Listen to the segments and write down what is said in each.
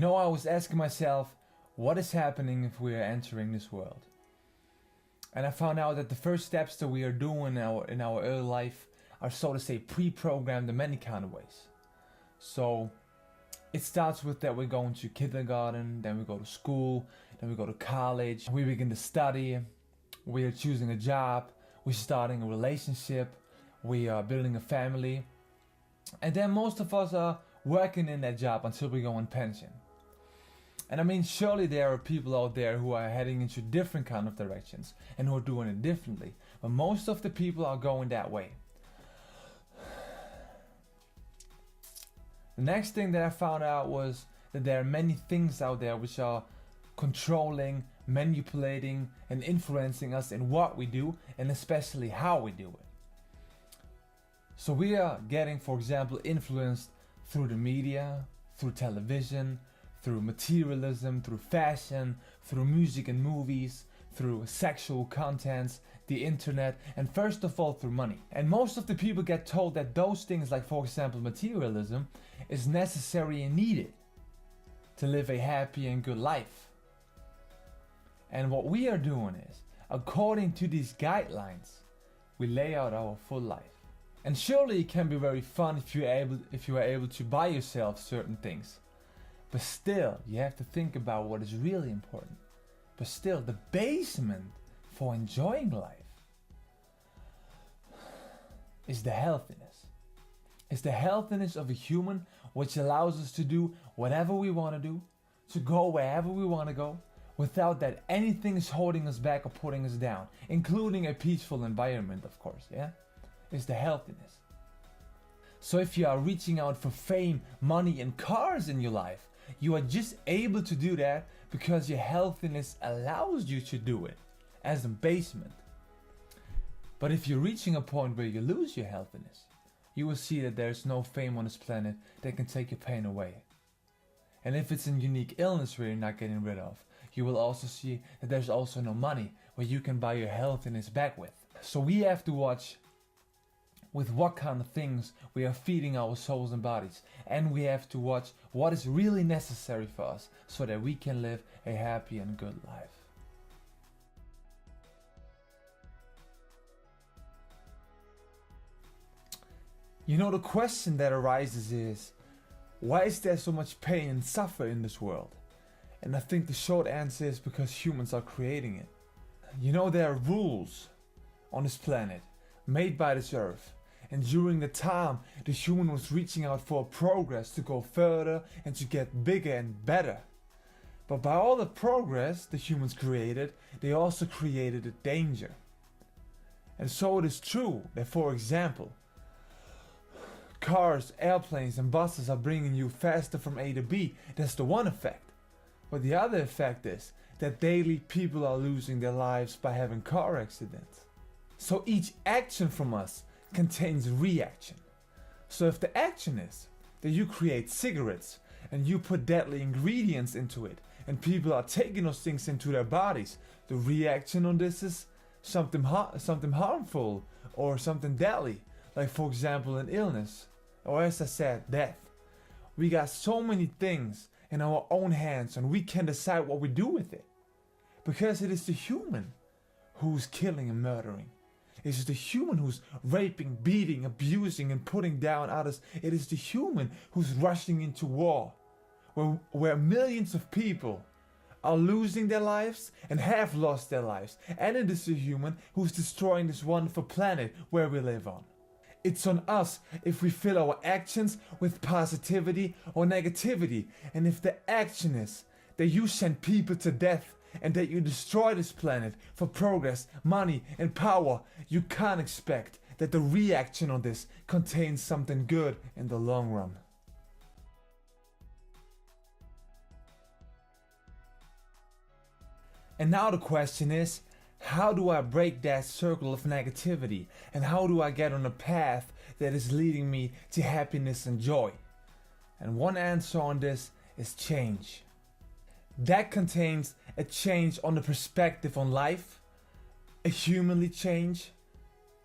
I was asking myself, what is happening if we are entering this world? And I found out that the first steps that we are doing in our early life are, so to say, pre-programmed in many kind of ways. So it starts with that we're going to kindergarten, then we go to school, then we go to college, we begin to study, we are choosing a job, we're starting a relationship, we are building a family, and then most of us are working in that job until we go on pension. And I mean, surely there are people out there who are heading into different kind of directions and who are doing it differently, but most of the people are going that way. The next thing that I found out was that there are many things out there which are controlling, manipulating, and influencing us in what we do, and especially how we do it. So we are getting, for example, influenced through the media, through television, through materialism, through fashion, through music and movies, through sexual contents, the internet, and first of all through money. And most of the people get told that those things, like for example materialism, is necessary and needed to live a happy and good life. And what we are doing is, according to these guidelines, we lay out our full life. And surely it can be very fun if you are able to buy yourself certain things. But still, you have to think about what is really important. But still, the basement for enjoying life is the healthiness. It's the healthiness of a human, which allows us to do whatever we want to do, to go wherever we want to go, without that anything is holding us back or putting us down, including a peaceful environment, of course, yeah? It's the healthiness. So if you are reaching out for fame, money, and cars in your life, you are just able to do that because your healthiness allows you to do it as a basement. But if you're reaching a point where you lose your healthiness, you will see that there's no fame on this planet that can take your pain away. And if it's a unique illness where you're not getting rid of, you will also see that there's also no money where you can buy your healthiness back with. So we have to watch with what kind of things we are feeding our souls and bodies, and we have to watch what is really necessary for us so that we can live a happy and good life. The question that arises is, why is there so much pain and suffering in this world? And I think the short answer is because humans are creating it. There are rules on this planet made by this earth. And during the time, the human was reaching out for progress to go further and to get bigger and better. But by all the progress the humans created, they also created a danger. And so it is true that, for example, cars, airplanes, and buses are bringing you faster from A to B. That's the one effect. But the other effect is that daily people are losing their lives by having car accidents. So each action from us contains reaction. So if the action is that you create cigarettes and you put deadly ingredients into it and people are taking those things into their bodies, the reaction on this is something harmful or something deadly, like for example an illness, or as I said, death. We got so many things in our own hands and we can decide what we do with it, because it is the human who's killing and murdering. It is the human who's raping, beating, abusing, and putting down others. It is the human who's rushing into war, where millions of people are losing their lives and have lost their lives. And it is the human who's destroying this wonderful planet where we live on. It's on us if we fill our actions with positivity or negativity. And if the action is that you send people to death and that you destroy this planet for progress, money, and power, you can't expect that the reaction on this contains something good in the long run. And now the question is, how do I break that circle of negativity? And how do I get on a path that is leading me to happiness and joy? And one answer on this is change. That contains a change on the perspective on life, a humanly change,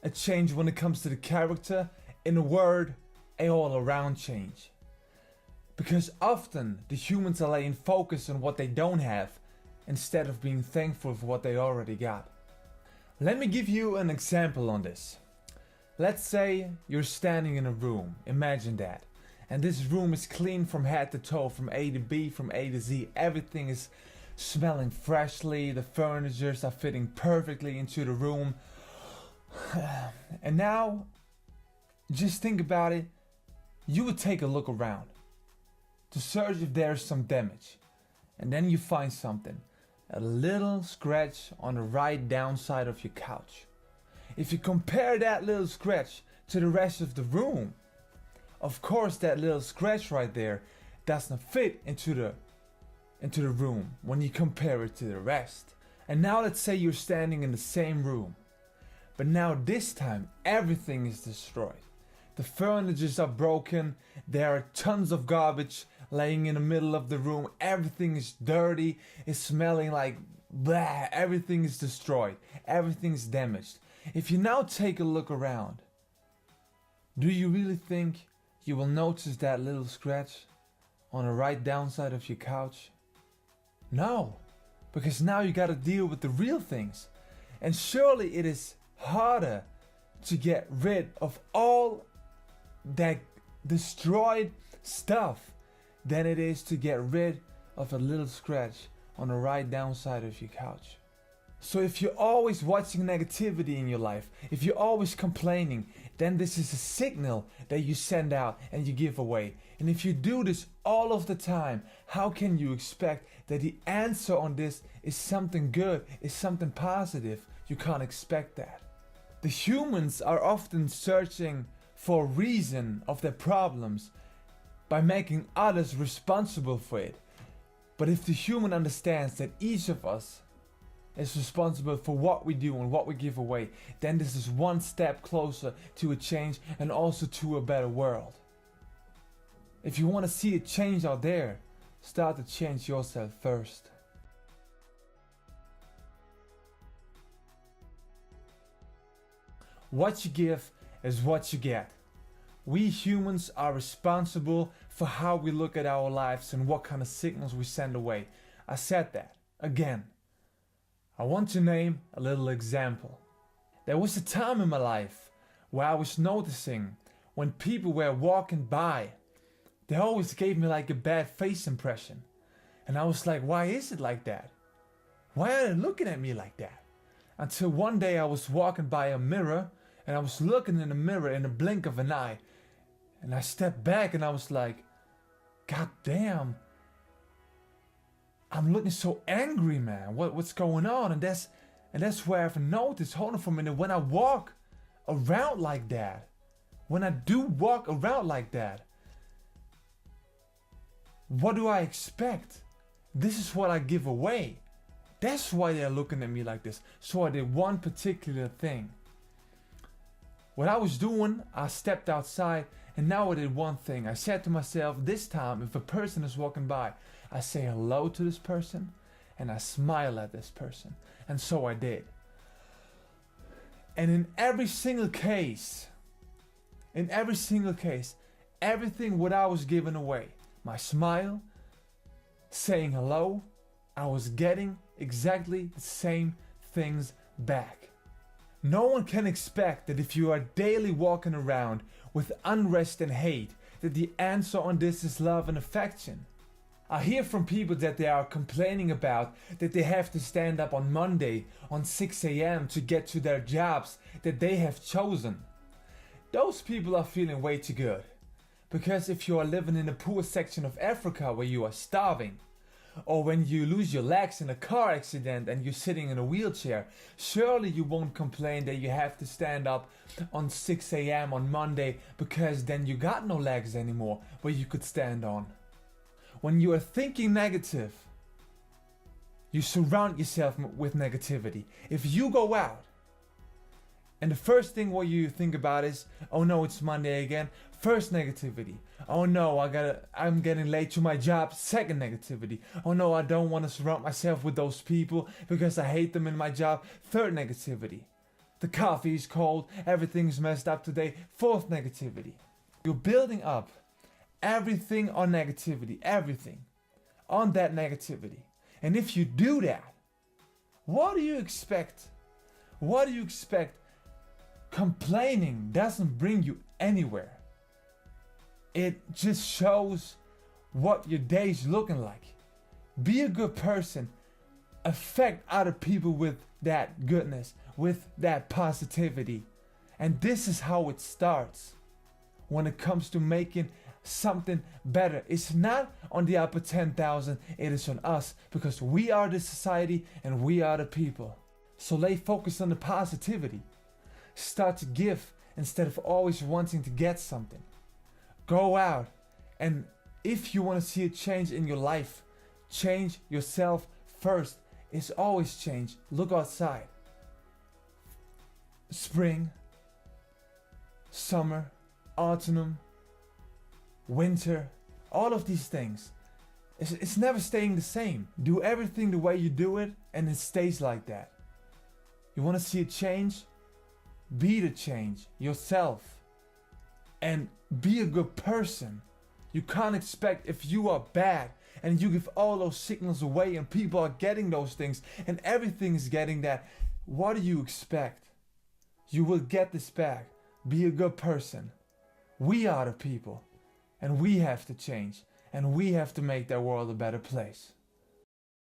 a change when it comes to the character, in a word, a all-around change. Because often the humans are laying focus on what they don't have instead of being thankful for what they already got. Let me give you an example on this. Let's say you're standing in a room, imagine that. And this room is clean from head to toe, from A to B, from A to Z. Everything is smelling freshly, the furnitures are fitting perfectly into the room. And now, just think about it, you would take a look around to search if there's some damage. And then you find something, a little scratch on the right downside of your couch. If you compare that little scratch to the rest of the room, of course that little scratch right there doesn't fit into the room when you compare it to the rest. And now let's say you're standing in the same room, but now this time everything is destroyed. The furnitures are broken, there are tons of garbage laying in the middle of the room, everything is dirty, it's smelling like blah, everything is destroyed, everything is damaged. If you now take a look around, do you really think you will notice that little scratch on the right downside of your couch? No, because now you gotta deal with the real things. And surely it is harder to get rid of all that destroyed stuff than it is to get rid of a little scratch on the right downside of your couch. So if you're always watching negativity in your life, if you're always complaining, then this is a signal that you send out and you give away. And if you do this all of the time, how can you expect that the answer on this is something good, is something positive? You can't expect that. The humans are often searching for a reason of their problems by making others responsible for it. But if the human understands that each of us is responsible for what we do and what we give away, then this is one step closer to a change and also to a better world. If you want to see a change out there, start to change yourself first. What you give is what you get. We humans are responsible for how we look at our lives and what kind of signals we send away. I said that again. I want to name a little example. There was a time in my life where I was noticing when people were walking by, they always gave me like a bad face impression. And I was like, why is it like that? Why are they looking at me like that? Until one day I was walking by a mirror and I was looking in the mirror in the blink of an eye. And I stepped back and I was like, God damn, I'm looking so angry, man. What's going on? And that's where I've noticed, hold on for a minute, when I walk around like that, when I do walk around like that, what do I expect? This is what I give away. That's why they're looking at me like this. So I did one particular thing. What I was doing, I stepped outside and now I did one thing. I said to myself, this time if a person is walking by, I say hello to this person and I smile at this person. And so I did. And in every single case, everything what I was giving away, my smile, saying hello, I was getting exactly the same things back. No one can expect that if you are daily walking around with unrest and hate, that the answer on this is love and affection. I hear from people that they are complaining about that they have to stand up on Monday on 6 a.m. to get to their jobs that they have chosen. Those people are feeling way too good. Because if you are living in a poor section of Africa where you are starving, or when you lose your legs in a car accident and you're sitting in a wheelchair, surely you won't complain that you have to stand up on 6 a.m. on Monday because then you got no legs anymore where you could stand on. When you are thinking negative, you surround yourself with negativity. If you go out and the first thing what you think about is, oh no, it's Monday again, first negativity. Oh no, I'm getting late to my job, second negativity. Oh no, I don't want to surround myself with those people because I hate them in my job, third negativity. The coffee is cold, everything's messed up today, fourth negativity. You're building up everything on negativity, everything on that negativity. And if you do that, what do you expect? What do you expect? Complaining doesn't bring you anywhere. It just shows what your day's looking like. Be a good person. Affect other people with that goodness, with that positivity. And this is how it starts when it comes to making something better. It's not on the upper 10,000, it is on us, because we are the society and we are the people. So lay focus on the positivity. Start to give instead of always wanting to get something. Go out, and if you want to see a change in your life, change yourself first. It's always change. Look outside. Spring, summer, autumn, winter, all of these things. It's never staying the same. Do everything the way you do it and it stays like that. You want to see a change? Be the change yourself. And be a good person. You can't expect, if you are bad and you give all those signals away and people are getting those things and everything is getting that, what do you expect? You will get this back. Be a good person. We are the people and we have to change and we have to make that world a better place.